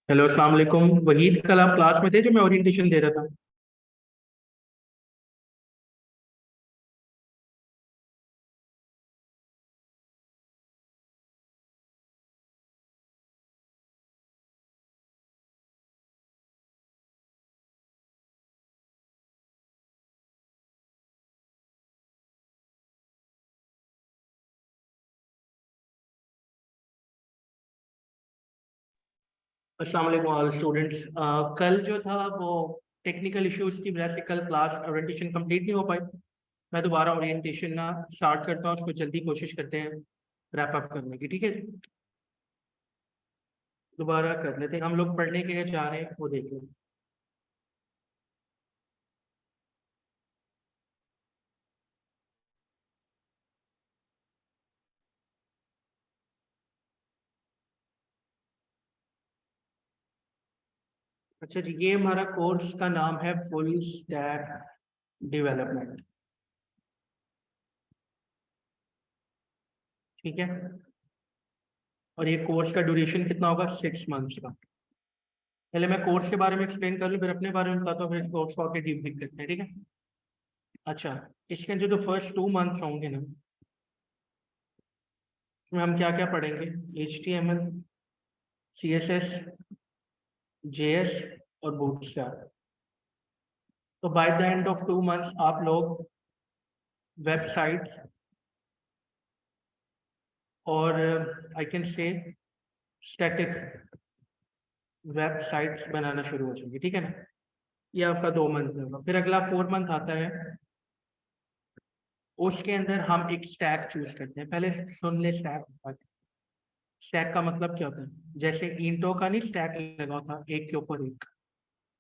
Hello, अस्सलाम वालेकुम। वहीद, कल आप क्लास में थे जो मैं ओरिएंटेशन दे रहा था। अस्सलाम वालेकुम ऑल स्टूडेंट्स। कल जो था वो टेक्निकल इश्यूज की वजह से कल क्लास ओरिएंटेशन कंप्लीट नहीं हो पाई। मैं दोबारा ओरिएंटेशन ना स्टार्ट करता हूँ, उसको जल्दी कोशिश करते हैं रैप अप करने की। ठीक है, दोबारा कर लेते हैं। हम लोग पढ़ने के लिए जा रहे हैं, वो देख लें। अच्छा जी, ये हमारा कोर्स का नाम है फुल स्टैक डेवलपमेंट। ठीक है, और ये कोर्स का ड्यूरेशन कितना होगा? 6 मंथ्स का। पहले मैं कोर्स के बारे में एक्सप्लेन कर लूँ, फिर अपने बारे में बताता हूँ, फिर कोर्स को आके डीप करते हैं। ठीक है। अच्छा, इसके जो फर्स्ट 2 मंथ्स होंगे ना, इसमें हम क्या क्या पढ़ेंगे? HTML, CSS, JS और बूटस्ट्रैप। तो by the end of 2 months आप लोग वेबसाइट और I can say static websites बनाना शुरू हो जाएंगे। ठीक है ना? ये आपका 2 मंथ में होगा। फिर अगला 4 मंथ आता है, उसके अंदर हम एक स्टैक चूज करते हैं। पहले सुन ले, स्टैक। स्टैक का मतलब क्या होता है? जैसे ईंटों का नहीं स्टैक लगा होता एक के ऊपर एक,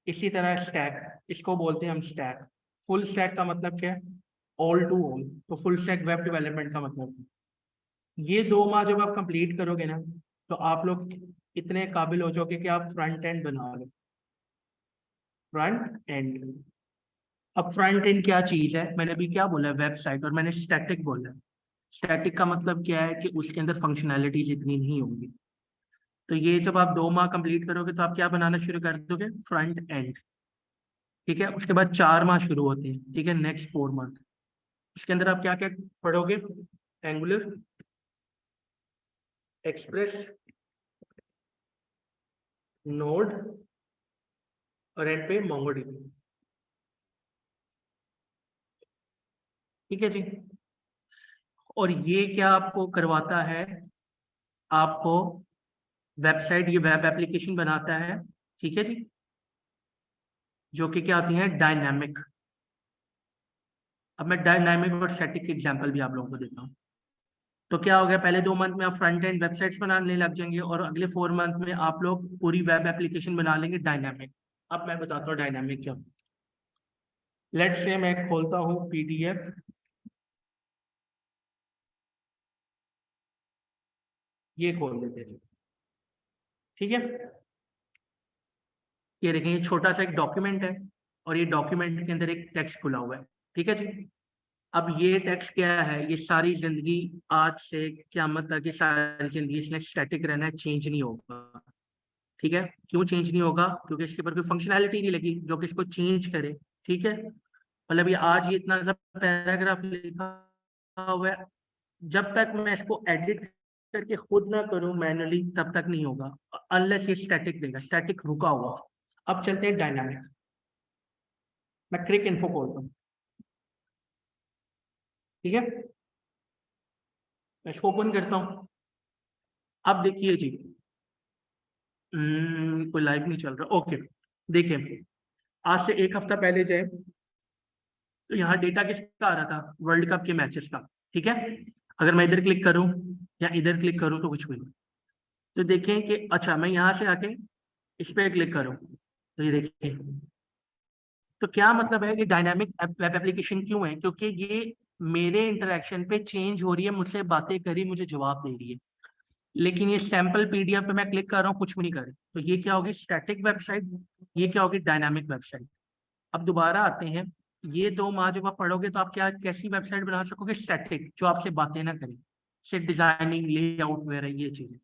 इसी तरह स्टैक, इसको बोलते हैं हम स्टैक। फुल स्टैक का मतलब क्या है? All to all. तो फुल स्टैक वेब डेवलपमेंट का मतलब है। ये 2 माह जब आप कंप्लीट करोगे ना, तो आप लोग इतने काबिल हो जाओगे कि आप फ्रंट एंड बना लो। Front end. अब फ्रंट एंड क्या चीज है? मैंने अभी क्या बोला है? वेबसाइट। और मैंने स्टैटिक बोला है। स्टैटिक का मतलब क्या है कि उसके अंदर फंक्शनैलिटीज इतनी नहीं होंगी। तो ये जब आप 2 माह कंप्लीट करोगे तो आप क्या बनाना शुरू कर दोगे? Front end. ठीक है, उसके बाद 4 माह शुरू होते हैं। ठीक है, नेक्स्ट 4 मंथ। उसके अंदर आप क्या क्या पढ़ोगे? एंगुलर, एक्सप्रेस, नोड और एंड पे मोंगोडीबी। ठीक है जी। और ये क्या आपको करवाता है? आपको वेबसाइट, ये वेब एप्लीकेशन बनाता है। ठीक है जी, जो कि क्या आती है? डायनामिक। अब मैं डायनामिक और स्टैटिक की एग्जांपल भी आप लोगों को देता हूँ। तो क्या हो गया? पहले 2 मंथ में आप फ्रंट एंड वेबसाइट्स बनाने लग जाएंगे, और अगले 4 मंथ में आप लोग पूरी वेब एप्लीकेशन बना लेंगे डायनामिक। अब मैं बताता हूँ डायनामिक क्या। लेट्स से मैं खोलता हूँ PDF। ये खोल लेते हैं। ठीक है, ये देखें, ये छोटा सा एक डॉक्यूमेंट है, और ये डॉक्यूमेंट के अंदर एक टेक्स्ट खुला हुआ है। ठीक है जी। अब ये टेक्स्ट क्या है? ये सारी जिंदगी, आज से क़यामत तक, ये सारी जिंदगी इसने स्टैटिक रहना है, चेंज नहीं होगा। ठीक है, क्यों चेंज नहीं होगा? क्योंकि इसके ऊपर कोई फंक्शनैलिटी नहीं लगी जो कि इसको चेंज करे। ठीक है, मतलब ये आज ये इतना सा पैराग्राफ लिखा हुआ है, जब तक मैं इसको एडिट करके खुद ना करूं मैनुअली, तब तक नहीं होगा, अनलेस ये स्टैटिक देगा, स्टैटिक रुका हुआ। अब चलते हैं डायनामिक। मैं क्रिक इन्फो खोलता हूँ। ठीक है, मैं इसको ओपन करता हूँ। अब देखिए जी, कोई लाइव नहीं चल रहा। ओके, देखिए, आज से एक हफ्ता पहले जाए तो यहाँ डेटा किसका आ रहा था? वर्ल्ड कप के मैचेस का। ठीक है, अगर मैं इधर क्लिक करूँ या इधर क्लिक करूँ तो कुछ भी नहीं। तो देखें कि अच्छा, मैं यहाँ से आके इस पे क्लिक करूँ तो ये देखिए। तो क्या मतलब है कि डायनामिक वेब एप्लीकेशन क्यों है? क्योंकि ये मेरे इंटरेक्शन पे चेंज हो रही है, मुझसे बातें करी, मुझे जवाब दे रही है। लेकिन ये सैंपल PDF पे मैं क्लिक कर रहा हूँ, कुछ भी नहीं कर रही। तो ये क्या होगी? Static website. ये क्या होगी? Dynamic website. अब दोबारा आते हैं, ये 2 माह जब आप पढ़ोगे तो आप क्या कैसी वेबसाइट बना सकोगे? स्टैटिक, जो आपसे बातें ना करें, सिर्फ डिजाइनिंग, लेआउट वगैरह ये चीजें।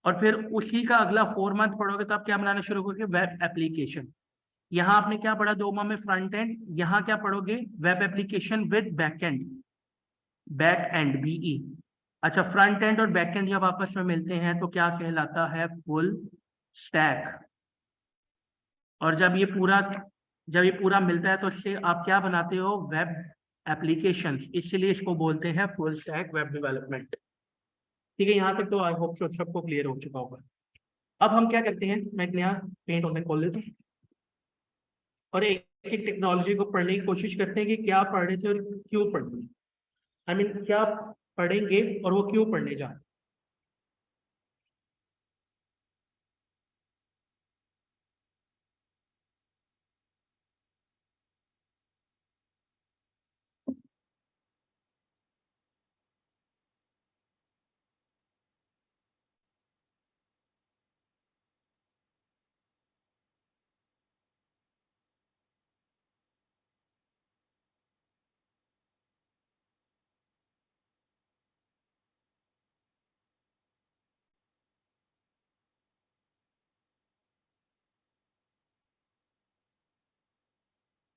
और फिर उसी का अगला 4 मंथ पढ़ोगे तो आप क्या बनाना शुरू करोगे, वेब एप्लीकेशन। यहाँ आपने क्या पढ़ा 2 माह में, फ्रंट एंड। यहाँ क्या पढ़ोगे, web application with back end, back end बीई। अच्छा, फ्रंट एंड और बैक एंड जब आपस में मिलते हैं तो क्या कहलाता है, फुल स्टैक। और जब ये पूरा मिलता है तो इससे आप क्या बनाते हो, वेब एप्लीकेशन। इसलिए इसको बोलते हैं फुल स्टैक वेब डेवलपमेंट। ठीक है, यहाँ तक तो आई होप सबको क्लियर हो चुका होगा। अब हम क्या करते हैं, मैं एक नया पेंट ऑनलाइन खोल लेता हूँ और एक एक टेक्नोलॉजी को पढ़ने की कोशिश करते हैं कि क्या पढ़ रहे थे और क्यों पढ़ रहे, आई मीन क्या पढ़ेंगे और वो क्यों पढ़ने जा रहे हैं।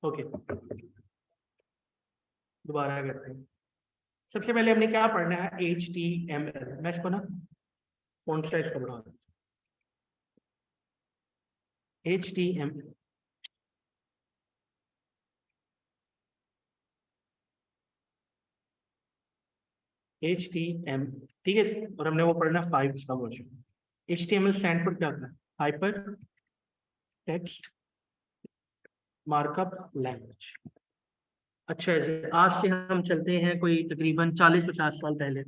ओके, दोबारा करते हैं। सबसे पहले हमने क्या पढ़ना है, HTML। मैं इसको ना फॉन्ट साइज का बढ़ा दूं, HTML। HTML, ठीक है जी? और हमने वो पढ़ना 5 का वर्जन। HTML स्टैंड पर क्या होता है, हाइपर टेक्स्ट मार्कअप लैंग्वेज। अच्छा जी, आज से हम चलते हैं कोई तकरीबन 40-50 साल पहले।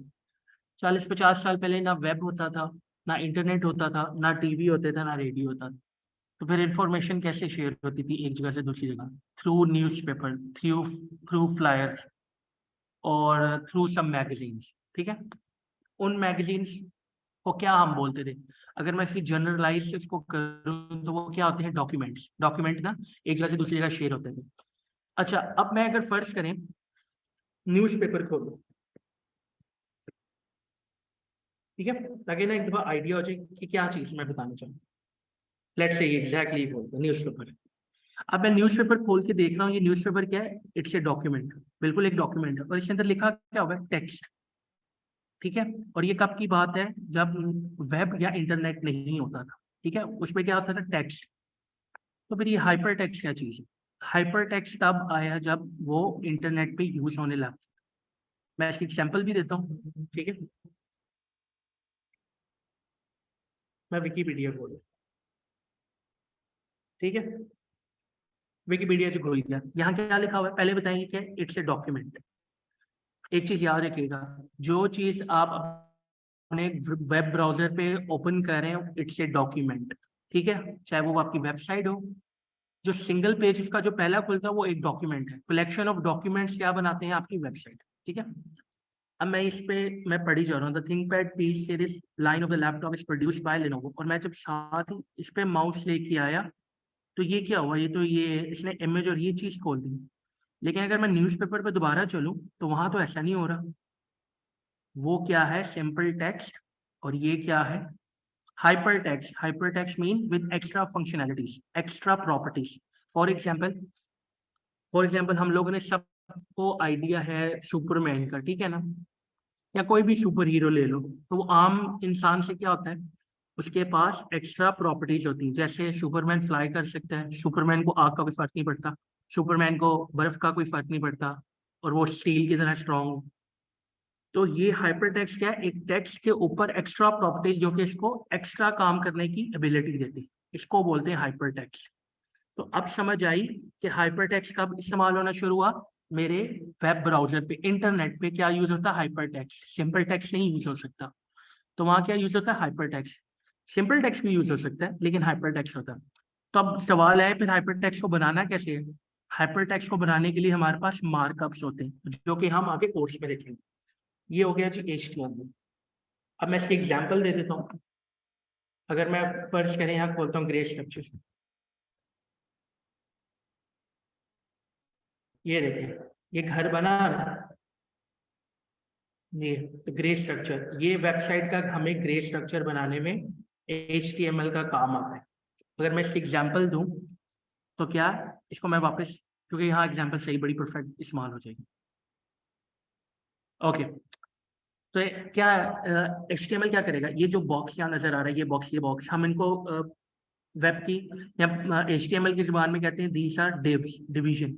40-50 साल पहले ना वेब होता था, ना इंटरनेट होता था, ना टीवी होते थे, ना रेडियो होता था। तो फिर इंफॉर्मेशन कैसे शेयर होती थी एक जगह से दूसरी जगह, through newspaper, through through flyers और थ्रू सम मैगजीन्स। ठीक है, उन मैगजीन्स को क्या हम बोलते थे, अगर मैं इसकी जनरलाइज इसको करूँ तो वो क्या होते हैं, डॉक्यूमेंट्स। डॉक्यूमेंट ना एक जगह से दूसरी जगह शेयर होते थे। अच्छा, अब मैं अगर फर्ज करें न्यूज़पेपर खोलो, ठीक है, ताकि ना एक दफा आइडिया हो जाए कि क्या चीज मैं बताना चाहूँ। लेट्स से एग्जैक्टली बोलते न्यूज़पेपर। अब मैं न्यूज़पेपर खोल के देख रहा हूँ, ये न्यूज़पेपर क्या है, इट्स ए डॉक्यूमेंट। बिल्कुल एक डॉक्यूमेंट है और इसके अंदर लिखा क्या होगा, टेक्स्ट। ठीक है, और ये कब की बात है, जब वेब या इंटरनेट नहीं होता था। ठीक है, उसमें क्या होता था, टेक्स्ट। तो फिर ये हाइपर टेक्स्ट क्या चीज है, हाइपर टेक्स्ट तब आया जब वो इंटरनेट पे यूज होने लगा। मैं इसकी एग्जांपल भी देता हूँ, ठीक है। मैं विकीपीडिया खोल, ठीक है, विकीपीडिया जो खोल गया, यहाँ क्या लिखा हुआ है पहले बताएंगे क्या, इट्स ए डॉक्यूमेंट। एक चीज याद रखिएगा, जो चीज आप अपने वेब ब्राउजर पे ओपन कर रहे हैं इट्स ए डॉक्यूमेंट। ठीक है, चाहे वो आपकी वेबसाइट हो, जो सिंगल पेज उसका जो पहला खुलता है वो एक डॉक्यूमेंट है। कलेक्शन ऑफ डॉक्यूमेंट्स क्या बनाते हैं, आपकी वेबसाइट। ठीक है, अब मैं इस पे मैं पढ़ी जा रहा हूँ, the ThinkPad P series line of the laptop is produced by Lenovo. और मैं जब साथ ही इस पे माउस लेके आया तो ये क्या हुआ, ये तो ये इसने इमेज और ये चीज खोल दी। लेकिन अगर मैं न्यूज़पेपर पे दोबारा चलूं तो वहां तो ऐसा नहीं हो रहा। वो क्या है, सिंपल टेक्स्ट। और ये क्या है, hyper text. Hyper text mean with extra functionalities, extra properties. For example, हम लोगों ने सबको आइडिया है सुपरमैन का, ठीक है ना, या कोई भी सुपर हीरो ले लो, तो वो आम इंसान से क्या होता है, उसके पास एक्स्ट्रा प्रॉपर्टीज होती हैं। जैसे सुपरमैन फ्लाई कर सकता है, सुपरमैन को आग का कोई फर्क नहीं पड़ता, सुपरमैन को बर्फ का कोई फर्क नहीं पड़ता, और वो स्टील की तरह स्ट्रांग। तो ये हाइपर टेक्स्ट क्या है, एक टेक्स्ट के ऊपर एक्स्ट्रा प्रॉपर्टीज जो कि इसको एक्स्ट्रा काम करने की एबिलिटी देती है, इसको बोलते हैं हाइपर टेक्स्ट। तो अब समझ आई कि हाइपर टेक्स्ट कब इस्तेमाल होना शुरू हुआ, मेरे वेब ब्राउजर पे, इंटरनेट पे क्या यूज होता है, हाइपर टेक्स्ट। सिंपल टेक्स्ट नहीं यूज हो सकता, तो वहां क्या यूज होता है, हाइपर टेक्स्ट। सिंपल टेक्स्ट भी यूज हो सकता है लेकिन हाइपर टेक्स्ट होता है। तो अब सवाल है फिर हाइपर टेक्स्ट को बनाना कैसे है। हाइपर टेक्स्ट को बनाने के लिए हमारे पास मार्कअप्स होते हैं जो कि हम आगे कोर्स में देखेंगे। ये हो गया जी HTML। अब मैं इसकी एग्जांपल दे देता हूँ। अगर मैं फर्ज करें यहाँ खोलता हूँ ग्रे स्ट्रक्चर, ये देखिए, ये घर बना ना, ये ग्रे स्ट्रक्चर, ये वेबसाइट का हमें ग्रे स्ट्रक्चर बनाने में HTML का काम आता है। अगर मैं इसकी एग्जांपल दूं तो क्या, इसको मैं वापस, क्योंकि यहाँ एग्जांपल सही बड़ी परफेक्ट इस्तेमाल हो जाएगी। ओके, तो क्या HTML क्या करेगा, ये जो बॉक्स यहाँ नजर आ रहा है, ये बॉक्स हम इनको वेब की या HTML की जुबान में कहते हैं दीज आर डिव्स, डिवीजन।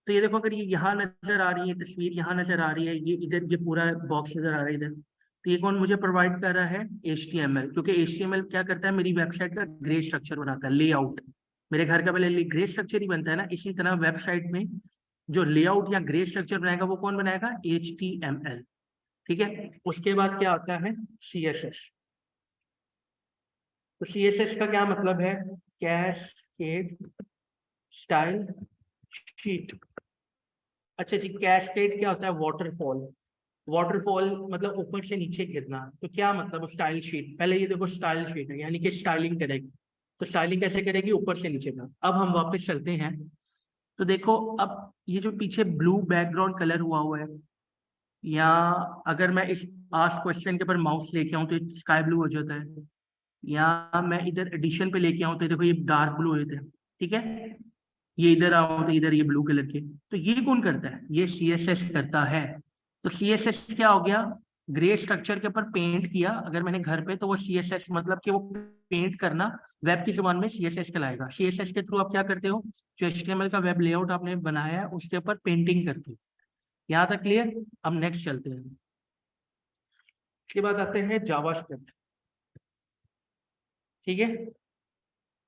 तो ये देखो, अगर ये यहाँ नजर आ रही है तस्वीर, यहाँ नजर आ रही है, ये इधर ये पूरा बॉक्स नजर आ रहा है इधर, तो ये कौन मुझे प्रोवाइड कर रहा है, HTML। क्योंकि HTML क्या करता है, मेरी वेबसाइट का ग्रे स्ट्रक्चर बनाता है, लेआउट। मेरे घर का पहले ग्रे स्ट्रक्चर ही बनता है ना, इसी तरह वेबसाइट में जो लेआउट या ग्रे स्ट्रक्चर बनाएगा वो कौन बनाएगा, HTML। ठीक है, उसके बाद क्या आता है, CSS। तो CSS का क्या मतलब है, कैस्केड स्टाइल शीट। अच्छा जी, कैस्केड क्या होता है, वाटरफॉल। वाटरफॉल मतलब ऊपर से नीचे गिरना। तो क्या मतलब स्टाइल शीट, पहले ये देखो स्टाइल शीट है, यानी कि स्टाइलिंग करेगी। तो स्टाइलिंग कैसे करेगी, ऊपर से नीचे का। अब हम वापस चलते हैं, तो देखो अब ये जो पीछे ब्लू बैकग्राउंड कलर हुआ है, या अगर मैं इस आस्क क्वेश्चन के ऊपर माउस लेके आऊँ तो स्काई ब्लू हो जाता है, या मैं इधर एडिशन पे लेके आऊँ तो देखो ये डार्क ब्लू हो जाता है। ठीक है, ये इधर आओ तो इधर ये ब्लू कलर के। तो ये कौन करता है, ये CSS करता है। तो CSS क्या हो गया, ग्रे स्ट्रक्चर के ऊपर पेंट किया अगर मैंने घर पे, तो वो CSS मतलब कि वो पेंट करना वेब की जुबान में CSS कहलाएगा। CSS के थ्रू आप क्या करते हो, जो HTML का वेब लेआउट आपने बनाया है उसके ऊपर पेंटिंग करते हो। यहाँ तक क्लियर। अब नेक्स्ट चलते हैं, इसके बाद आते हैं जावास्क्रिप्ट। ठीक है,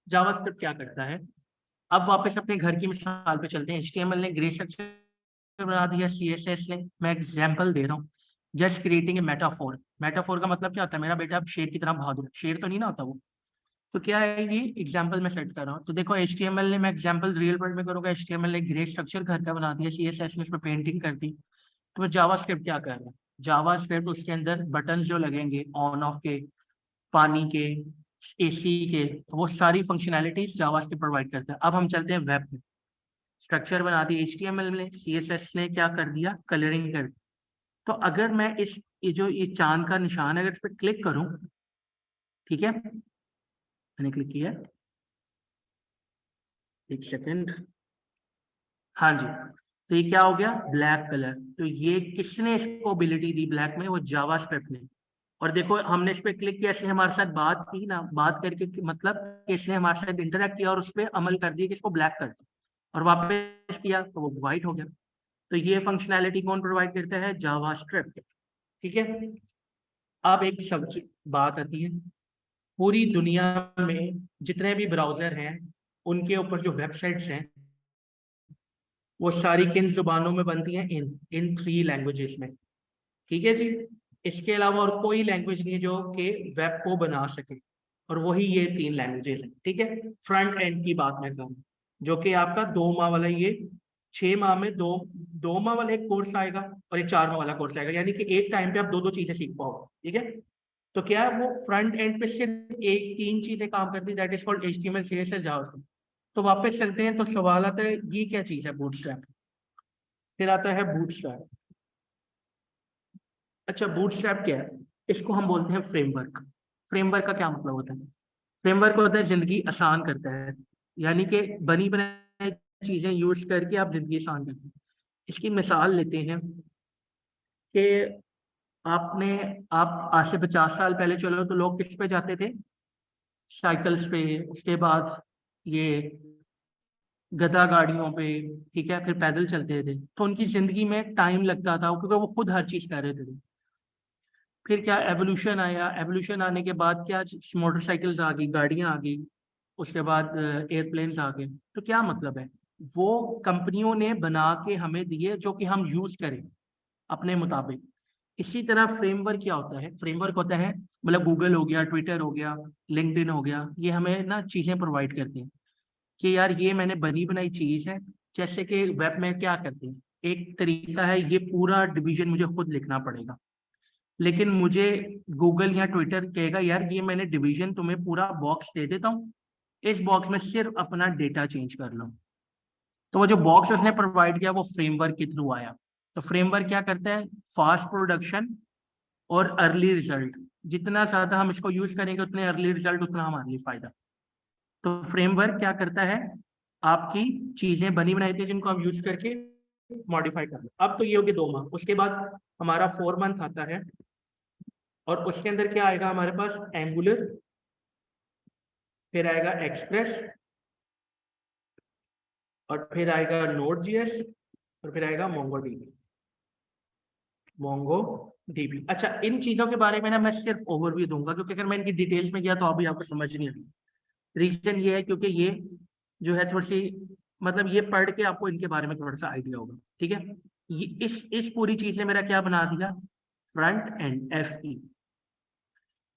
जावास्क्रिप्ट क्या करता है, अब वापस अपने घर की मिसाल पे चलते हैं। HTML ने ग्रे स्ट्रक्चर बना दिया, CSS ने, मैं एग्जांपल दे रहा हूँ, just creating a metaphor. Metaphor का मतलब क्या होता है, मेरा बेटा अब शेर की तरह भाग, शेर तो नहीं ना होता वो। तो क्या है, ये एग्जांपल मैं सेट कर रहा हूँ। तो देखो HTML ने, मैं एग्जांपल रियल वर्ल्ड में करूँगा, HTML ने ग्रे स्ट्रक्चर घर का बना दिया, CSS ने उस पर पेंटिंग कर दी। तो जावास्क्रिप्ट क्या कर रहा है, जावास्क्रिप्ट उसके अंदर बटन जो लगेंगे ऑन ऑफ के, पानी के, AC के, वो सारी फंक्शनैलिटीज जावास्क्रिप्ट प्रोवाइड करता है। अब हम चलते हैं वेब में। स्ट्रक्चर बना दी HTML ने, CSS ने क्या कर दिया, कलरिंग कर दी। तो अगर मैं इस, ये जो ये चांद का निशान है, अगर इस पर क्लिक करूं, ठीक है, मैंने क्लिक किया, एक सेकंड, हाँ जी, तो ये क्या हो गया, ब्लैक कलर। तो ये किसने इसको एबिलिटी दी ब्लैक में, वो जावास्क्रिप्ट ने। और देखो हमने इस पे क्लिक किया, इसने हमारे साथ बात की ना, बात करके मतलब कि इसने हमारे साथ इंटरेक्ट किया और उस पर अमल कर दिया कि इसको ब्लैक कर दो, और वापस किया तो वो व्हाइट हो गया। तो ये फंक्शनैलिटी कौन प्रोवाइड करता है, जावास्क्रिप्ट। ठीक है, अब एक सब बात आती है, पूरी दुनिया में जितने भी ब्राउजर हैं उनके ऊपर जो वेबसाइट्स हैं वो सारी किन जुबानों में बनती हैं, इन इन 3 लैंग्वेजेस में। ठीक है जी, इसके अलावा और कोई लैंग्वेज नहीं है जो कि वेब को बना सके, और वही ये 3 लैंग्वेजेस हैं। ठीक है, फ्रंट एंड की बात मैं करूँ, जो कि आपका 2 माह वाला, ये 6 माह में 2 माह वाला एक कोर्स आएगा और एक 4 माह वाला कोर्स आएगा, यानी कि एक टाइम पे आप 2 चीजें सीख पाओगे। ठीक है, तो क्या है, वो फ्रंट एंड पे सिर्फ एक 3 चीजें काम करती है, that is called HTML CSS JavaScript. तो वापस चलते हैं, तो सवाल आता है ये क्या चीज है, बूटस्ट्रैप। फिर आता है बूटस्ट्रैप। अच्छा, बूटस्ट्रैप क्या है, इसको हम बोलते हैं फ्रेमवर्क। फ्रेमवर्क का क्या मतलब होता है, फ्रेमवर्क होता है जिंदगी आसान करता है, यानी कि बनी बनाई चीजें यूज करके आप जिंदगी आसान करते हैं। इसकी मिसाल लेते हैं कि आपने, आप आज से 50 साल पहले चलो तो लोग किस पे जाते थे, साइकिल्स पे, उसके बाद ये गधा गाड़ियों पे, ठीक है, फिर पैदल चलते थे। तो उनकी जिंदगी में टाइम लगता था क्योंकि वो खुद हर चीज कर रहे थे। फिर क्या एवोल्यूशन आया, एवोल्यूशन आने के बाद क्या, मोटरसाइकिल्स आ गई, गाड़ियां आ गई, उसके बाद एयरप्लेन्स आ गए। तो क्या मतलब है, वो कंपनियों ने बना के हमें दिए जो कि हम यूज करें अपने मुताबिक। इसी तरह फ्रेमवर्क क्या होता है, फ्रेमवर्क होता है मतलब गूगल हो गया, ट्विटर हो गया, लिंक्डइन हो गया, ये हमें ना चीजें प्रोवाइड करते हैं कि यार ये मैंने बनी बनाई चीज है। जैसे कि वेब में क्या करते हैं, एक तरीका है, ये पूरा डिवीजन मुझे खुद लिखना पड़ेगा, लेकिन मुझे गूगल या ट्विटर कहेगा यार ये मैंने डिवीजन तुम्हें पूरा बॉक्स दे देता हूँ, इस बॉक्स में सिर्फ अपना डेटा चेंज कर लो। तो वो जो बॉक्स उसने प्रोवाइड किया वो फ्रेमवर्क के थ्रू आया। तो फ्रेमवर्क क्या करता है, फास्ट प्रोडक्शन और अर्ली रिजल्ट। जितना ज्यादा हम इसको यूज करेंगे उतने अर्ली रिजल्ट, उतना हमारे लिए फायदा। तो फ्रेमवर्क क्या करता है, आपकी चीजें बनी बनाई थी जिनको आप यूज करके मॉडिफाई कर लो। अब तो ये होगी 2 माह, उसके बाद हमारा 4 मंथ आता है, और उसके अंदर क्या आएगा हमारे पास, एंगुलर, फिर आएगा एक्सप्रेस, और फिर आएगा नोड जीएस, और फिर आएगा मोंगोडीबी। मोंगोडीबी, अच्छा इन चीजों के बारे में ना मैं सिर्फ ओवरव्यू दूंगा, क्योंकि अगर मैं इनकी डिटेल्स में गया तो अभी आपको समझ नहीं आएगी। रीजन ये है क्योंकि ये जो है थोड़ी सी, मतलब ये पढ़ के आपको इनके बारे में थोड़ा सा आइडिया होगा, ठीक है। ये इस पूरी चीज ने मेरा क्या बना दिया, फ्रंट एंड, FE।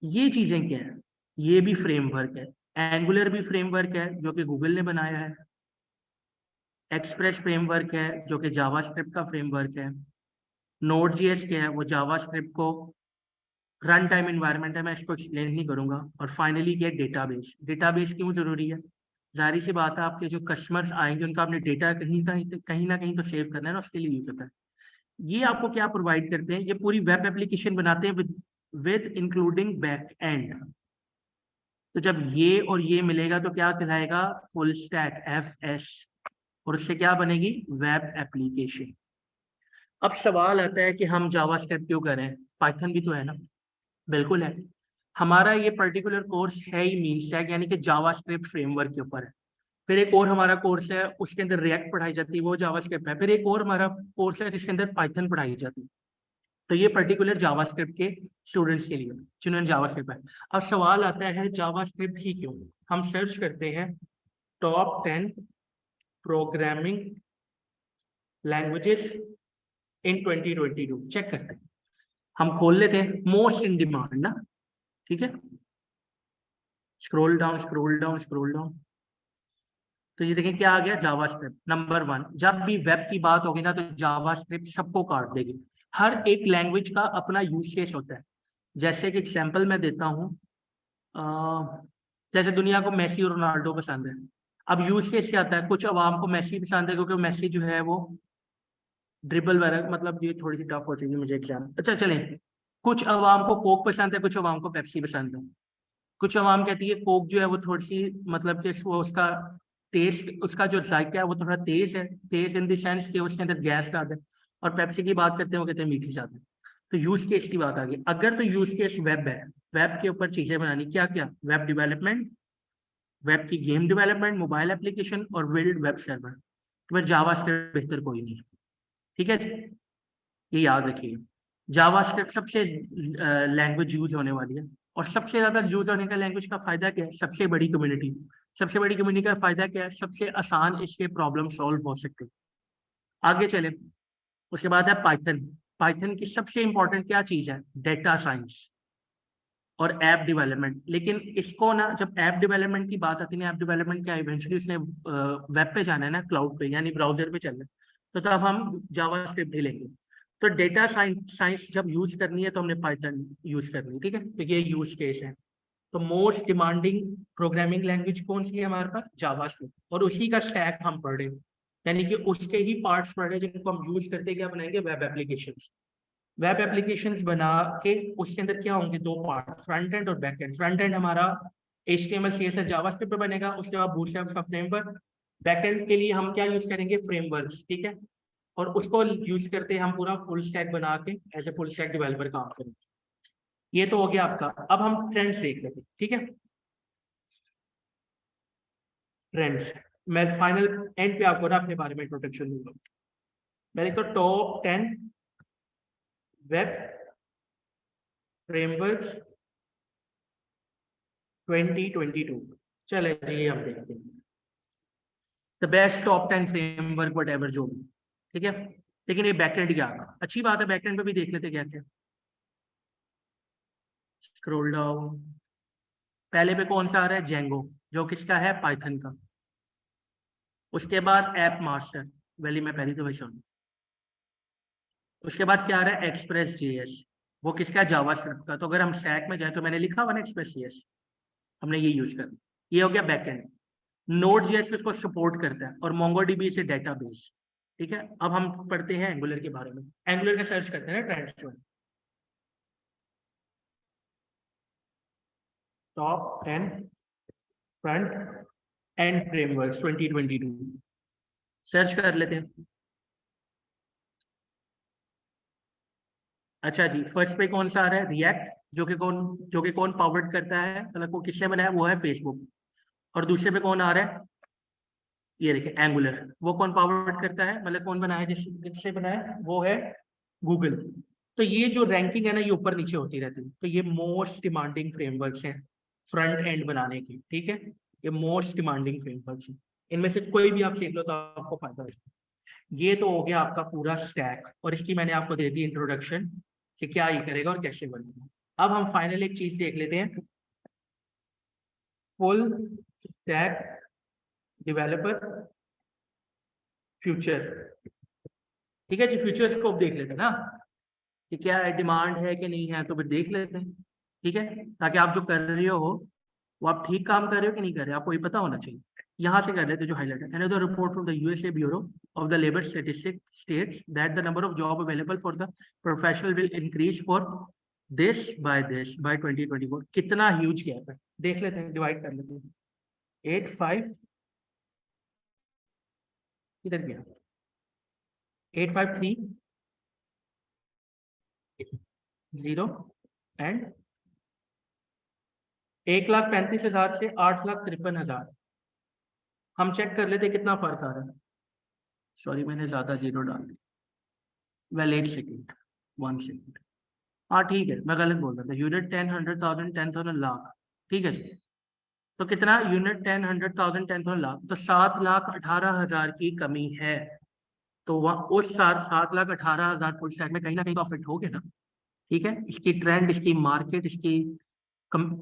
ये चीजें क्या है, ये भी फ्रेमवर्क है। एंगुलर भी फ्रेमवर्क है जो कि गूगल ने बनाया है। एक्सप्रेस फ्रेमवर्क है जो कि जावास्क्रिप्ट का फ्रेमवर्क है। नोड जीएस क्या है, वो जावास्क्रिप्ट को रन टाइम इन्वायरमेंट है, मैं इसको एक्सप्लेन नहीं करूंगा। और फाइनली क्या, डेटाबेस। डेटाबेस क्यों जरूरी है, जाहिर सी बात है आपके जो कस्टमर्स आएंगे उनका आपने डेटा कहीं ना कहीं तो सेव करना है ना, उसके लिए यूज होता है। ये आपको क्या प्रोवाइड करते हैं, ये पूरी वेब एप्लीकेशन बनाते हैं विद इंक्लूडिंग बैक एंड। तो जब ये और ये मिलेगा तो क्या कहलाएगा, फुल स्टैक, FS। और उससे क्या बनेगी, वेब एप्लीकेशन। अब सवाल आता है कि हम जावास्क्रिप्ट क्यों करें, पाइथन भी तो है ना। बिल्कुल है। हमारा ये पर्टिकुलर कोर्स है ही मीन स्टैक यानी कि जावास्क्रिप्ट फ्रेमवर्क के ऊपर है। फिर एक और हमारा कोर्स है उसके अंदर रिएक्ट पढ़ाई जाती है, वो जावास्क्रिप्ट है। फिर एक और हमारा कोर्स है जिसके अंदर पाइथन पढ़ाई जाती है। तो ये पर्टिकुलर जावास्क्रिप्ट के स्टूडेंट्स के लिए जिन्होंने जावास्क्रिप्ट है। अब सवाल आता है जावास्क्रिप्ट ही क्यों। हम सर्च करते हैं top 10 programming languages in 2022, check करते हैं। हम खोल लेते हैं मोस्ट इन डिमांड ना, ठीक है। Scroll down scroll down scroll down, तो ये देखें क्या आ गया, जावास्क्रिप्ट नंबर 1। जब भी वेब की बात होगी ना तो जावास्क्रिप्ट सबको काट देगी। हर एक लैंग्वेज का अपना यूज केस होता है। जैसे कि एग्जांपल मैं देता हूँ, जैसे दुनिया को मेसी और रोनाल्डो पसंद है। अब यूज केस क्या आता है, कुछ अवाम को मेसी पसंद है क्योंकि मेसी जो है वो ड्रिबल वगैरह, मतलब ये थोड़ी सी टफ हो जाएगी मुझे एग्जाम। अच्छा चलें, कुछ अवाम को कोक पसंद है, कुछ अवाम को पेप्सी पसंद है। कुछ अवाम कहती है कोक जो है वो थोड़ी सी, मतलब कि वो उसका टेस्ट, उसका जो जायका है वो थोड़ा तेज है, तेज इन द सेंस कि उसके अंदर गैस ज्यादा है। और पेप्सी की बात करते हैं वो कहते हैं मीठी ज्यादा है। तो यूज केस की बात आ गई। अगर तो यूज केस वेब है, वेब के ऊपर चीजें बनानी, क्या क्या, वेब डेवलपमेंट, वेब की गेम डेवलपमेंट, मोबाइल एप्लीकेशन और बिल्ड वेब सर्वर, तो फिर जावास्क्रिप्ट बेहतर कोई नहीं है, ठीक है। ये याद रखिए, जावास्क्रिप्ट सबसे लैंग्वेज यूज होने वाली है। और सबसे ज्यादा यूज होने का लैंग्वेज का फायदा क्या है, सबसे बड़ी कम्युनिटी। सबसे बड़ी कम्युनिटी का फायदा क्या है, सबसे आसान इसके प्रॉब्लम सॉल्व हो सकते हैं। आगे चले, उसके बाद है पाइथन। पाइथन की सबसे इंपॉर्टेंट क्या चीज है, डेटा साइंस और ऐप डेवलपमेंट। लेकिन इसको ना, जब ऐप डेवलपमेंट की बात आती है ना, ऐप डेवलपमेंट क्या इवेंचुअली उसने वेब पे जाना है ना, क्लाउड पे यानी ब्राउजर पे चलना है, तो तब हम जावास्क्रिप्ट ही लेंगे। तो डेटा साइंस जब यूज करनी है तो हमने पाइथन यूज करनी है, ठीक है। तो ये यूज केस है। तो मोस्ट डिमांडिंग प्रोग्रामिंग लैंग्वेज कौन सी है हमारे पास, जावास्क्रिप्ट, और उसी का स्टैक हम पढ़ रहे हैं, यानी कि उसके ही पार्ट्स पढ़ रहे हैं जिनको हम यूज करते क्या बनाएंगे, वेब एप्लीकेशंस। वेब एप्लीकेशंस बना के उसके अंदर क्या होंगे, 2 पार्ट, फ्रंट एंड और बैक एंड। फ्रंट एंड हमारा HTML CSS जावास्क्रिप्ट पे बनेगा, उसके बाद बूटस्ट्रैप का फ्रेमवर्क। बैक एंड के लिए हम क्या यूज करेंगे, फ्रेमवर्क्स, ठीक है। और उसको यूज करते हम पूरा फुल स्टैक बना के as a full stack developer काम करेंगे। ये तो हो गया आपका। अब हम ट्रेंड्स देख लेते हैं, ठीक है। ट्रेंड्स, मैं फाइनल एंड पे आपको ना अपने बारे में इंट्रोडक्शन दूंगा। मैंने तो टॉप 10 वेब फ्रेमवर्क्स 2022, चले जी हम देखते हैं the best top 10 framework what ever जो भी, ठीक है। लेकिन ये बैकएंड क्या, अच्छी बात है, बैकएंड पे भी देख लेते क्या क्या। स्क्रॉल डाउन, पहले पे कौन सा आ रहा है, जेंगो, जो किसका है, पाइथन का। उसके बाद ऐप मास्टर, वैली मैं पहली दफा सुन। उसके बाद क्या आ रहा है, एक्सप्रेस JS, वो किसका, जावास्क्रिप्ट का। तो अगर हम स्टैक में जाए तो मैंने लिखा हुआ ना एक्सप्रेस JS, हमने ये यूज करना। ये हो गया बैकएंड। नोड JS उसको सपोर्ट करता है, और मोंगोडीबी से डेटाबेस। ठीक है, अब हम पढ़ते हैं एंगुलर के बारे में। एंगुलर का सर्च करते हैं ट्रेंड्स में, top 10 front end framework 2022 search कर लेते हैं। अच्छा जी, फर्स्ट पे कौन सा आ रहा है? रिएक्ट, जो कि कौन पावर्ड करता है, मतलब वो किसने बनाया? वो है फेसबुक। और दूसरे पे कौन आ रहा है? ये देखिए एंगुलर, वो कौन पावर्ड करता है, मतलब कौन बनाया, जिससे बनाया वो है गूगल। तो ये जो रैंकिंग है ना, ये ऊपर नीचे होती रहती है। तो ये मोस्ट डिमांडिंग फ्रेमवर्क्स हैं फ्रंट एंड बनाने की, ठीक है। ये मोस्ट डिमांडिंग फ्रेमवर्क्स हैं, इनमें से कोई भी आप सीख लो तो आपको फायदा है। ये तो हो गया आपका पूरा स्टैक, और इसकी मैंने आपको दे दी इंट्रोडक्शन कि क्या ये करेगा और कैसे बनेगा। अब हम फाइनल एक चीज देख लेते हैं, फुल स्टैक डेवलपर फ्यूचर। ठीक है जी, फ्यूचर स्कोप देख लेते हैं ना कि क्या डिमांड है कि नहीं है, तो फिर देख लेते हैं। ठीक है, ताकि आप जो कर रहे हो वो आप ठीक काम कर रहे हो कि नहीं कर रहे हो, आपको ये पता होना चाहिए। यहाँ से कर लेते हैं जो हाईलाइट है। Another report from the USA Bureau of the Labor Statistics states that the number of job available for the professional will increase for this by 2024। कितना ह्यूज गैप है देख लेते हैं, डिवाइड कर लेते हैं। 85 किधर गया, 853 0 एंड 1,35,000 से 8,53,000। हम चेक कर लेते कितना फर्क आ रहा है। सॉरी, मैंने ज्यादा जीरो डाल दिया। Well 8 second, 1 second. हाँ ठीक है, मैं गलत बोल रहा था। यूनिट 10, 100,000, 10,000, लाख। ठीक है जी, तो कितना यूनिट 10, 100,000, 10,000, लाख, तो 7,18,000 की कमी है। तो वह उस 7,18,000 फुल स्टैक में कहीं ना कहीं तो अफेक्ट हो गया ना। ठीक है, इसकी ट्रेंड, इसकी मार्केट,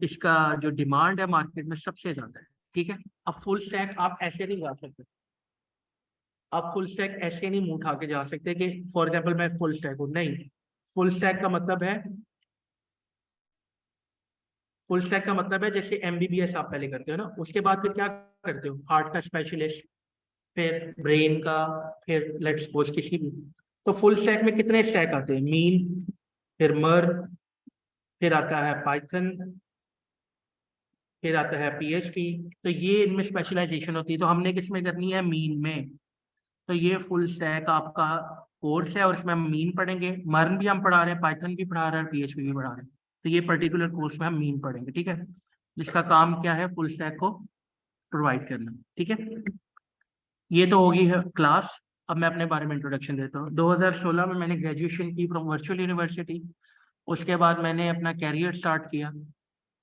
इसका जो डिमांड है मार्केट में सबसे ज्यादा है। ठीक है, अब फुल स्टैक आप ऐसे नहीं जा सकते, आप फुल स्टैक ऐसे नहीं मुंह उठा के जा सकते कि फॉर एग्जाम्पल मैं फुल स्टैक हूँ, नहीं। फुल स्टैक का मतलब है, फुल स्टैक का मतलब है जैसे एमबीबीएस आप पहले करते हो ना, उसके बाद फिर क्या करते हो, हार्ट का स्पेशलिस्ट, फिर ब्रेन का, फिर लेट्स सपोज किसी भी। तो फुल स्टैक में कितने स्टैक आते हैं? मीन, फिर मर, फिर आता है पाइथन, फिर आता है पीएचपी। तो ये इनमें स्पेशलाइजेशन होती है, तो हमने किस में करनी है? मीन में। तो ये फुल स्टैक आपका कोर्स है, और इसमें हम मीन पढ़ेंगे, मर्न भी हम पढ़ा रहे हैं, पाइथन भी पढ़ा रहे हैं, पीएचपी भी पढ़ा रहे हैं। तो ये पर्टिकुलर कोर्स में हम मीन पढ़ेंगे, ठीक है, जिसका काम क्या है? फुल स्टैक को प्रोवाइड करना। ठीक है, ये तो होगी है क्लास। अब मैं अपने बारे में इंट्रोडक्शन देता हूँ। 2016 में मैंने ग्रेजुएशन की फ्रॉम वर्चुअल यूनिवर्सिटी। उसके बाद मैंने अपना कैरियर स्टार्ट किया,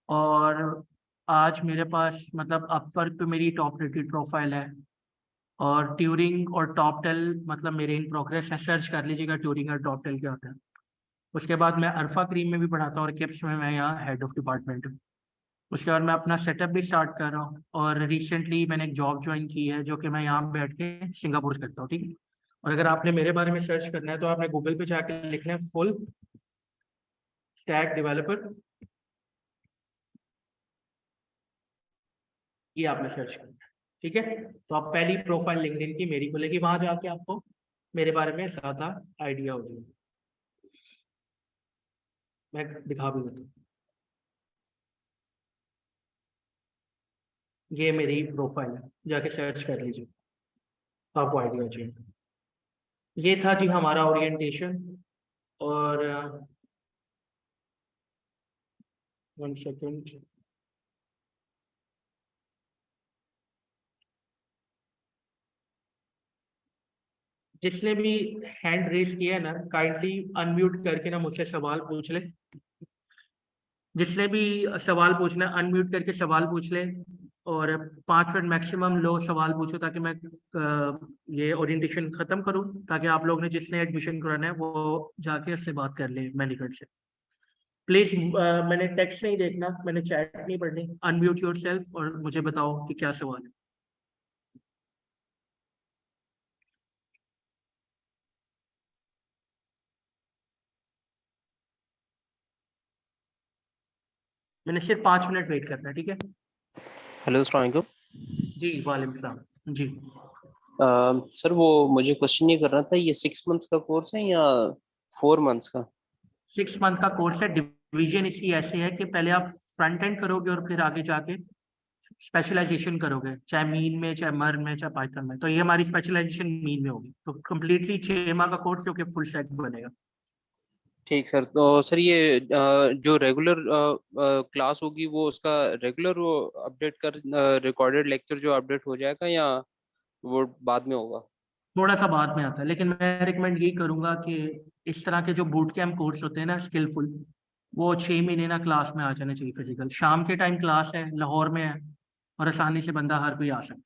और आज मेरे पास मतलब अपवर्क पे मेरी टॉप रेटेड प्रोफाइल है, और ट्यूरिंग और टॉप टेल मतलब मेरे इन प्रोग्रेस है। सर्च कर लीजिएगा ट्यूरिंग और टॉप टेल क्या होता है। उसके बाद मैं अल्फा क्रीम में भी पढ़ाता हूँ, और किप्स में मैं यहाँ हेड ऑफ डिपार्टमेंट हूँ। उसके बाद मैं अपना सेटअप भी स्टार्ट कर रहा हूँ, और रिसेंटली मैंने एक जॉब ज्वाइन की है जो कि मैं यहाँ बैठ के सिंगापुर करता हूँ। ठीक है, और अगर आपने मेरे बारे में सर्च करना है तो आपने गूगल पे जाके लिखना है फुल स्टैक डेवलपर, ये आपने सर्च करना है। ठीक है, तो आप पहली प्रोफाइल लिंक्डइन की मेरी खुलेगी, वहां जाके आपको मेरे बारे में ज्यादा आइडिया हो जाएगा। मैं दिखा भी देता हूँ, ये मेरी प्रोफाइल है, जाके सर्च कर लीजिए, आपको आइडिया हो जाएगा। ये था जी हमारा ओरिएंटेशन। और 1 सेकेंड, जिसने भी हैंड रेज किया है ना, काइंडली अनम्यूट करके ना मुझसे सवाल पूछ ले। जिसने भी सवाल पूछना है अनम्यूट करके सवाल पूछ ले, और 5 मिनट मैक्सिमम लो सवाल पूछो, ताकि मैं ये ओरिएंटेशन खत्म करूं, ताकि आप लोग ने जिसने एडमिशन कराना है वो जाके उससे बात कर ले मैनेजर से। प्लीज मैंने टेक्स्ट नहीं देखना, मैंने चैट नहीं पढ़नी। अनम्यूट योरसेल्फ और मुझे बताओ कि क्या सवाल है। मैंने सिर्फ 5 मिनट वेट करना है, ठीक है। हेलो, अस्सलाम वालेकुम। जी वालेकुम सलाम जी। सर वो मुझे क्वेश्चन ये करना था, ये 6 मंथ्स का कोर्स है या 4 मंथ्स का? 6 मंथ का कोर्स है। डिवीजन इसकी ऐसे है कि पहले आप फ्रंट एंड करोगे और फिर आगे जाके स्पेशलाइजेशन करोगे, चाहे मीन में, चाहे मर में, चाहे पाइथन में। तो ये हमारी स्पेशलाइजेशन मीन में होगी, तो कम्प्लीटली 6 माह का कोर्स जो कि फुल स्टैक बनेगा। ठीक सर। तो सर ये जो रेगुलर क्लास होगी वो उसका रेगुलर वो अपडेट कर रिकॉर्डेड लेक्चर जो अपडेट हो जाएगा, या वो बाद में होगा? थोड़ा सा बाद में आता है, लेकिन मैं रिकमेंड यही करूंगा कि इस तरह के जो बूट कैंप कोर्स होते हैं ना स्किलफुल, वो 6 महीने ना क्लास में आ जाना चाहिए। फिजिकल शाम के टाइम क्लास है, लाहौर में है, और आसानी से बंदा हर कोई आ सकता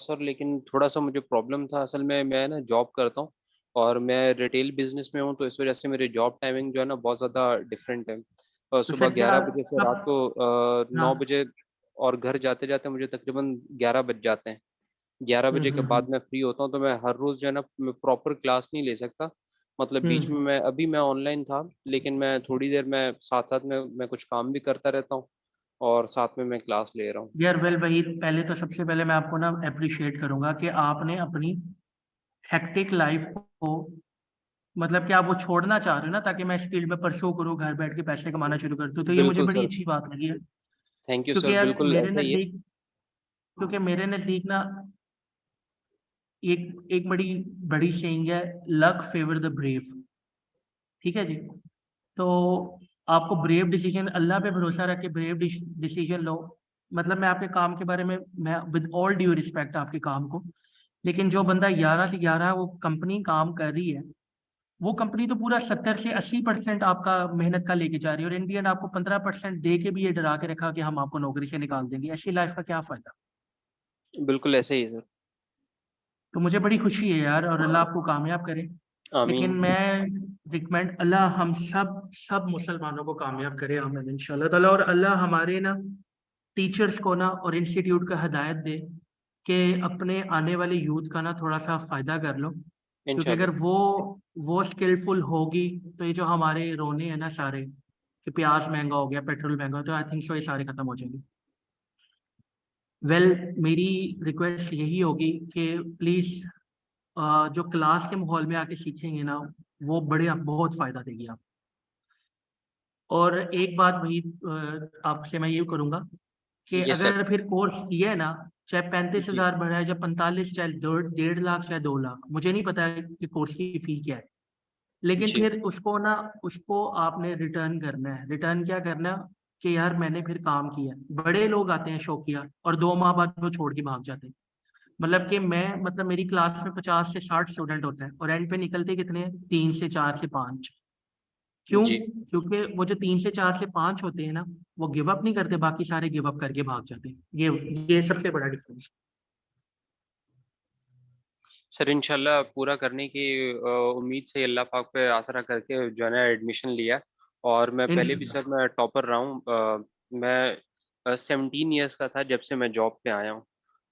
सर लेकिन थोड़ा सा मुझे प्रॉब्लम था, असल में मैं ना जॉब करता हूँ और मैं रिटेल बिजनेस में हूँ, तो इस वजह से मेरी जॉब टाइमिंग जो है ना बहुत ज़्यादा डिफरेंट है। है। तो सुबह फिर क्या 11 बजे से रात आप, को 9 बजे, हाँ, और घर जाते जाते मुझे तकरीबन 11 बज जाते हैं। 11 बजे के बाद हम्म। मैं फ्री होता हूँ, तो मैं हर रोज़ जो है ना प्रॉपर क्लास नहीं ले सकता। मतलब बीच में हम्म। मैं ऑनलाइन था, लेकिन मैं थोड़ी देर में साथ साथ में मैं कुछ काम भी करता रहता हूँ और साथ में मैं क्लास ले रहा हूँ। यार वेल, वही पहले तो सबसे पहले मैं आपको ना अप्रिशिएट करूंगा कि आपने अपनी हेक्टिक लाइफ को, मतलब कि आप वो छोड़ना चाह रहे हो ना ताकि मैं इस फील्ड में परसू करूँ, घर बैठ के पैसे कमाना शुरू कर दूं। तो ये मुझे बिल्कुल बड़ी सर। अच्छी बात लगी है। थैंक यू क्योंकि सर, यार बिल्कुल मेरे ऐसा ही है। नज़दीक क्योंकि मेरे नज़दीक ना एक एक बड़ी बड़ी सेइंग है, लक फेवर द ब्रेव। ठीक है जी। तो आपको ब्रेव डिसीजन, अल्लाह पे भरोसा रख के ब्रेव डिसीजन लो। मतलब मैं आपके काम के बारे में, मैं विद ऑल ड्यू रिस्पेक्ट आपके काम को, लेकिन जो बंदा 11 से 11 वो कंपनी काम कर रही है, वो कंपनी तो पूरा 70 से 80% आपका मेहनत का लेके जा रही है, और इन दी एंड आपको 15% दे के भी ये डरा के रखा कि हम आपको नौकरी से निकाल देंगे। ऐसी लाइफ का क्या फायदा। बिल्कुल ऐसा ही है सर। तो मुझे बड़ी खुशी है यार, और अल्लाह आपको कामयाब करे। लेकिन आमीन। मैं रिकमेंड, अल्लाह हम सब सब मुसलमानों को कामयाब करे, आमीन इंशाल्लाह ताला। और अल्लाह हमारे ना टीचर्स को ना और इंस्टीट्यूट का हिदायत दे कि अपने आने वाले यूथ का ना थोड़ा सा फायदा कर लो। क्योंकि अगर इंशाल्लाह। वो स्किलफुल होगी, तो ये जो हमारे रोने हैं ना सारे, कि प्याज महंगा हो गया, पेट्रोल महंगा हो, तो आई थिंक सो ये सारे खत्म हो जाएंगे। वेल, मेरी रिक्वेस्ट यही होगी कि प्लीज जो क्लास के माहौल में आके सीखेंगे ना, वो बड़े बहुत फायदा देगी आप। और एक बात वही आपसे मैं ये करूंगा कि यस सर। अगर फिर कोर्स किया है ना, चाहे पैंतीस जी। हजार बढ़ाए, चाहे 45, चाहे 1.5 लाख, चाहे 2 लाख, मुझे नहीं पता है कि कोर्स की फी क्या है, लेकिन जी। फिर उसको ना, उसको आपने रिटर्न करना है। रिटर्न क्या करना है कि यार मैंने फिर काम किया। बड़े लोग आते हैं शौकिया, और 2 माह बाद वो छोड़ के भाग जाते हैं। मतलब कि मैं, मतलब मेरी क्लास में 50 से 60 स्टूडेंट होते हैं, और एंड पे निकलते कितने हैं, 3 से 4 से 5। क्यों? जी। क्योंकि वो जो 3 से 4 से 5 होते हैं ना, वो गिव अप नहीं करते, बाकी सारे गिव अप करके भाग जाते हैं। ये सबसे बड़ा डिफरेंस। सर इंशाल्लाह पूरा करने की उम्मीद से अल्लाह पाक पे आसरा करके जो है ना एडमिशन लिया। और मैं इन पहले भी सर मैं टॉपर रहा हूँ। मैं 17 ईयर्स का था जब से मैं जॉब पे आया हूँ।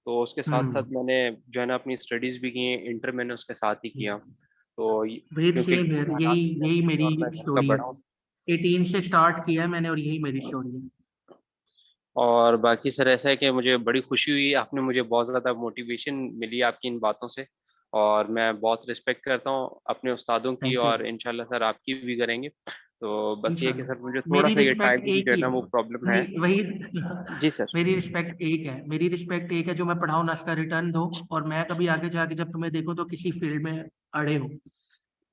तो उसके साथ साथ हम्म। मैंने जो है ना अपनी स्टडीज़ भी की हैं, इंटर मैंने उसके साथ ही किया। तो वेट क्योंकि सेम घर है, के हालात यही भी यही ऐसे थे मेरी और मैं घर का स्टोरी है। बड़ा हूँ। 18 से स्टार्ट किया है मैंने, और यही मेरी स्टोरी है। और बाकी सर ऐसा है कि मुझे बड़ी खुशी हुई, आपने मुझे बहुत ज़्यादा मोटिवेशन मिली आपकी इन बातों से। और मैं बहुत रिस्पेक्ट करता हूँ अपने उस्तादों की, थैंक यू। और इंशाल्लाह सर आपकी भी करेंगे। तो बस ये है कि सर मुझे इंशाल्लाह थोड़ा मेरी सा ये रिस्पेक्ट टाइम की एक जो है ही ना है। वो प्रॉब्लम है। वही वही जी सर। मेरी रिस्पेक्ट एक है, जो मैं पढ़ाऊँ ना उसका रिटर्न दो। और मैं कभी आगे जाके जब तुम्हें देखो तो किसी फील्ड में अड़े हो,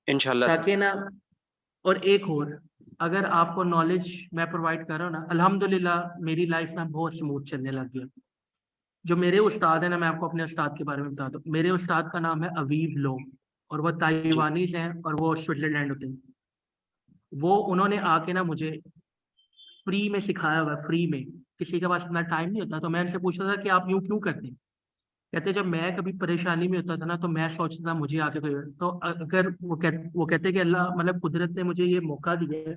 इंशाल्लाह सर। ताकि ना। और एक और, अगर आपको नॉलेज मैं प्रोवाइड कर रहा हूँ ना, अल्हम्दुलिल्लाह मेरी लाइफ में बहुत स्मूथ चलने लग गया। जो मेरे उस्ताद है ना, मैं आपको अपने उस्ताद के बारे में बताता हूँ। मेरे उस्ताद का नाम है अवीब लो, और वो जी। ताइवानीज हैं, और वो स्विट्जरलैंड होते हैं। वो उन्होंने आके ना मुझे फ्री में सिखाया हुआ है, फ्री में। किसी के पास इतना टाइम नहीं होता, तो मैं उनसे पूछता था कि आप यूं क्यों करते हैं। कहते जब मैं कभी परेशानी में होता था ना, तो मैं सोचता था मुझे आके कोई, तो अगर वो कहते कि अल्लाह, मतलब कुदरत ने मुझे ये मौका दिया है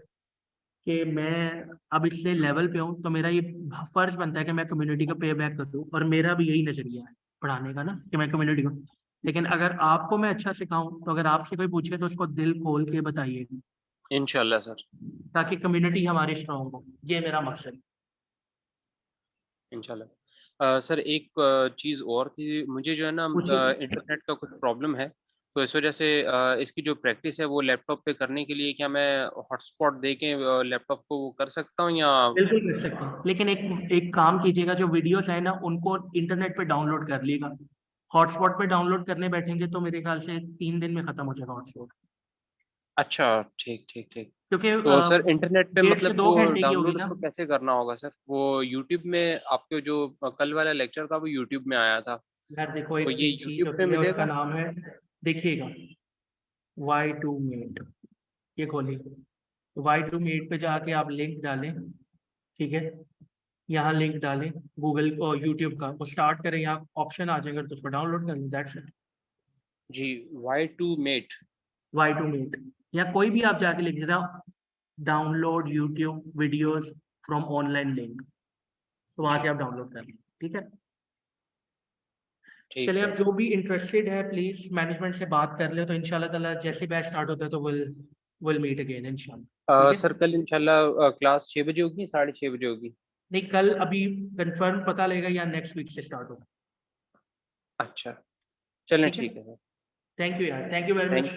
कि मैं अब इसलिए लेवल पे हूँ, तो मेरा ये फर्ज बनता है कि मैं कम्युनिटी का पे बैक कर दूँ। और मेरा भी यही नजरिया है पढ़ाने का ना, कि मैं कम्युनिटी को। लेकिन अगर आपको मैं अच्छा सिखाऊं, तो अगर आपसे कोई पूछे तो उसको दिल खोल के बताइए, इंशाल्लाह सर। ताकि कम्युनिटी हमारी स्ट्रांग हो। ये मेरा मकसद है। इंशाल्लाह। सर एक चीज़ और थी, मुझे जो है ना पूछिए। इंटरनेट का कुछ प्रॉब्लम है, तो इस वजह से इसकी जो प्रैक्टिस है वो लैपटॉप पे करने के लिए क्या मैं हॉटस्पॉट दे के लैपटॉप को वो कर सकता हूँ या? बिल्कुल कर सकते हैं, लेकिन एक एक काम कीजिएगा, जो वीडियोस है ना उनको इंटरनेट पे डाउनलोड कर लीजिएगा। हॉटस्पॉट पे डाउनलोड करने बैठेंगे तो मेरे ख्याल से 3 दिन में खत्म हो जाएगा हॉटस्पॉट। अच्छा, ठीक ठीक ठीक। क्योंकि तो सर इंटरनेट पे 1.5 से 2 घंटे की वो होगी डाउनलोड ना। उसको कैसे करना होगा सर? वो यूट्यूब में आपके जो कल वाला लेक्चर था वो यूट्यूब में आया था, यार देखो, तो एक ये एक चीज यूट्यूब पे होती है, उसका मिलेगा? नाम है, देखिएगा, Y2Meet। ये खोलिए, Y2Meet पे जाके आप लिंक डालें। ठीक है, यहाँ लिंक डालें, गूगल और यूट्यूब का, वो स्टार्ट करें, यहाँ ऑप्शन आ जाएगा तो उसको डाउनलोड कर लें, that's it. Ji, Y2Mate। Y2Meet, या कोई भी आप जाके लिख देना, download YouTube videos from online link, तो वहां से जी, आप डाउनलोड कर लें। ठीक है, ठीक चलिए, आप सर। जो भी इंटरेस्टेड है प्लीज मैनेजमेंट से बात कर ले, तो इंशाल्लाह ताला जैसे बैच स्टार्ट होता है तो विल मीट अगेन इंशाल्लाह। ठीक है, सर कल इंशाल्लाह क्लास 6 बजे होगी, 6:30 बजे होगी? नहीं कल अभी कंफर्म पता लगेगा, या नेक्स्ट वीक से स्टार्ट होगा। अच्छा, चलें ठीक है, ठीक है सर। थैंक यू यार, thank you very much.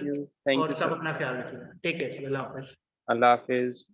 Thank और यू सब सर। अपना ख्याल रखिए, टेक केयर, अल्लाह हाफिज। अल्लाह हाफिज़।